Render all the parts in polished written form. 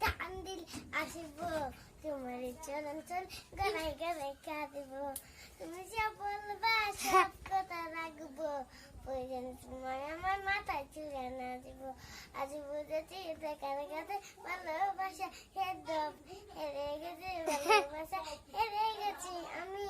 টান দিল আসিব তোমার চরণ চরণ গড়াই গড়াই কাঁদিব তুমি যা বলবা সব কথা রাখবো প্রয়োজন তোমার আমার মাথায় চুলে না দিব আজ বুঝেছি দেখার কাছে ভালোবাসা হেরে গেছে ভালোবাসা হেরে গেছি আমি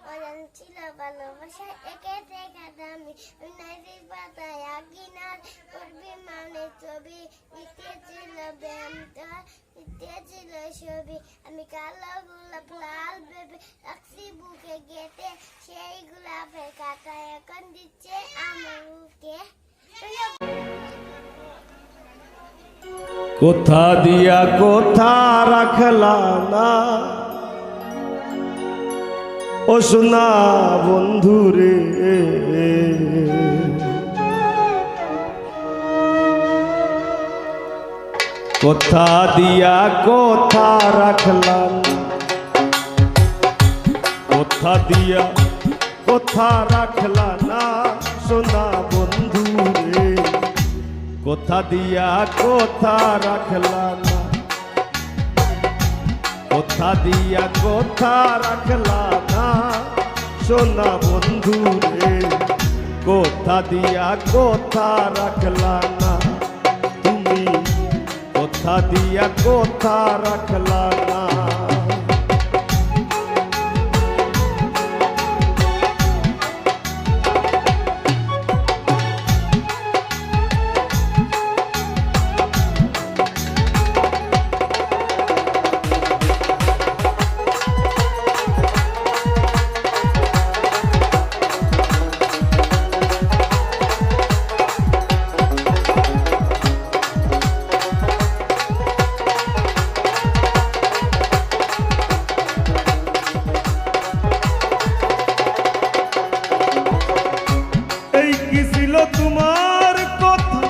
অজান ছিল ভালোবাসা একে দেখা দামি নাইরি পাতায় আকিনার করবি মানে ছবি দিতেছিল ব্যায়ামটা দিতেছিল ছবি আমি কালো গোলাপ লাল ভেবে রাখছি বুকে গেতে সেই গোলাপের কাটা এখন দিচ্ছে আমার বুকে কোথা দিয়া কোথা রাখলা না ও সোনা বন্ধুরে কোথা দিয়া কোথা রাখলাম কোথা দিয়া কোথা রাখলা না সোনা বন্ধুরে কোথা দিয়া কোথা রাখলা না কোথা দিয়া কোথা রাখলা না সোনা বন্ধুরে কোথা দিয়া কোথা রাখলা না তুমি কোথা দিয়া কোথা রাখলা না তোমার কথা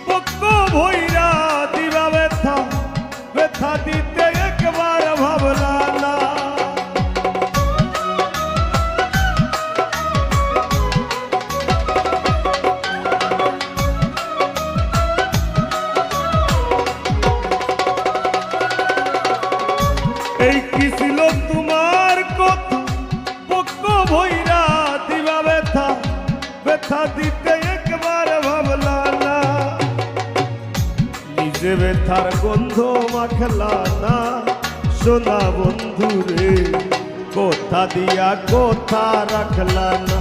পক্ষ ভৈরা দিবা ব্যথা ব্যথা দিতে একবার ভাবলা না এই কি ছিল তোমার কথা পক্ষ ভৈরা দিবা ব্যথা ব্যথা দিতে একবার ভাবলা না নিজে ব্যথার গন্ধ মাখলা না সোনা বন্ধুরে কোথা দিয়া কোথা রাখলা না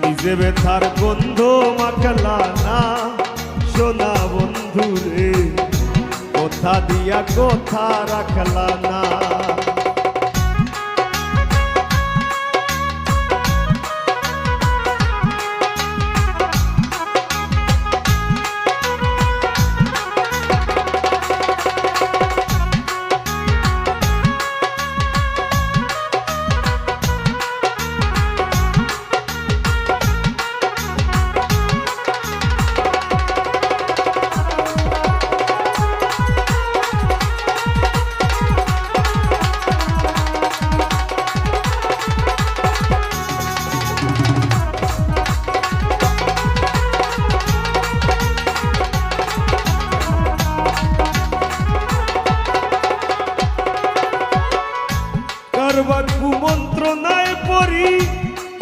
নিজে ব্যথার গন্ধ মাখলা না সোনা বন্ধুরে কোথা দিয়া কোথা রাখলা না কারবার কুমন্ত্রণায় পড়ি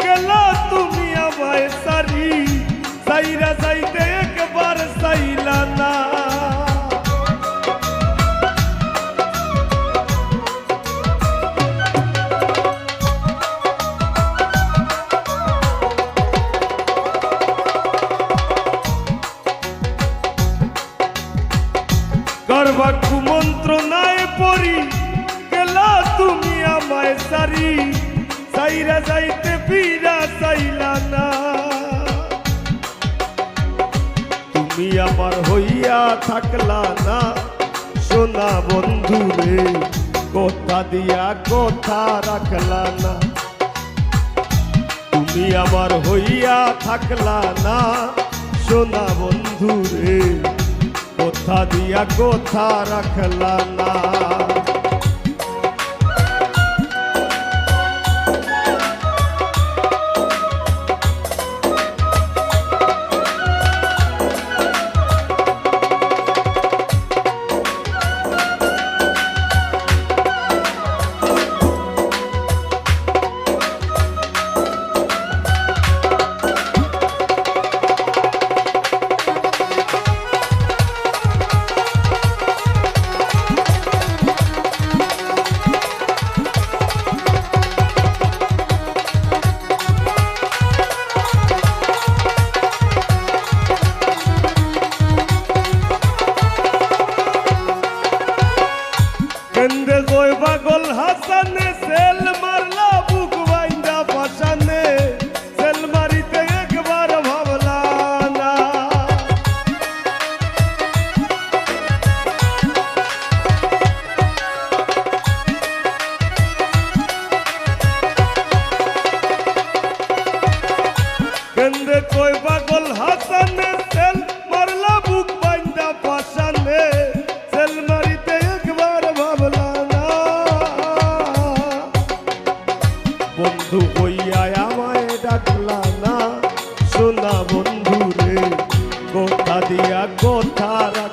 গেলা তুমি আমায় সারি সাইরা যাইতে একবার সাইলা না কারবার কুমন্ত্রণায় পড়ি গেলা তুমি আমায় সারি সাইরা যাইতে ফিরা চাইলা না তুমি আমার হইয়া থাকলা না সোনা বন্ধুরে কোথা দিয়া কোথা রাখলা না তুমি আমার হইয়া থাকলা না সোনা বন্ধুরে কোথা দিয়া কোথা রাখলা না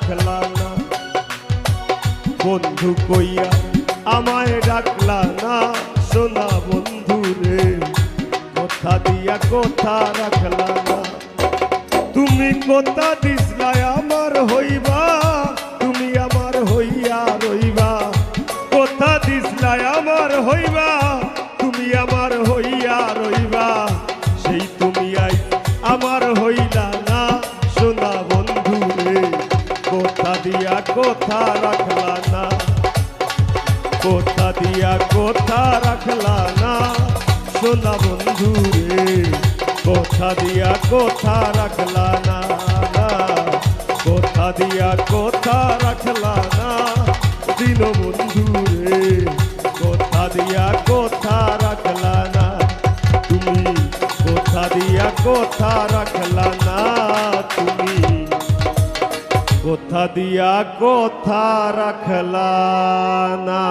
রাখলা না, বন্ধু কইয়া আমায় ডাকলা না, সোনা বন্ধু রে কথা দিয়া কথা রাখলা না। তুমি কথা দিসলাই আমার হইবা, তুমি আমার হইয়া রইবা, কথা দিসলাই আমার হইবা, তুমি আমার হইয়া রইবা, সেই তুমি আই আমার হইলা না, সোনা বন্ধু রে কথা দিয়া কথা রাখলা না, কথা দিয়া কথা রাখলা না, সোনা বন্ধু রে কথা দিয়া কথা রাখলা না, কথা দিয়া কথা রাখলা না, দিন বন্ধু রে কথা দিয়া কথা রাখলা না, তুমি কথা দিয়া কথা রাখলা না, তুমি কথা দিয়া কথা রাখলা না।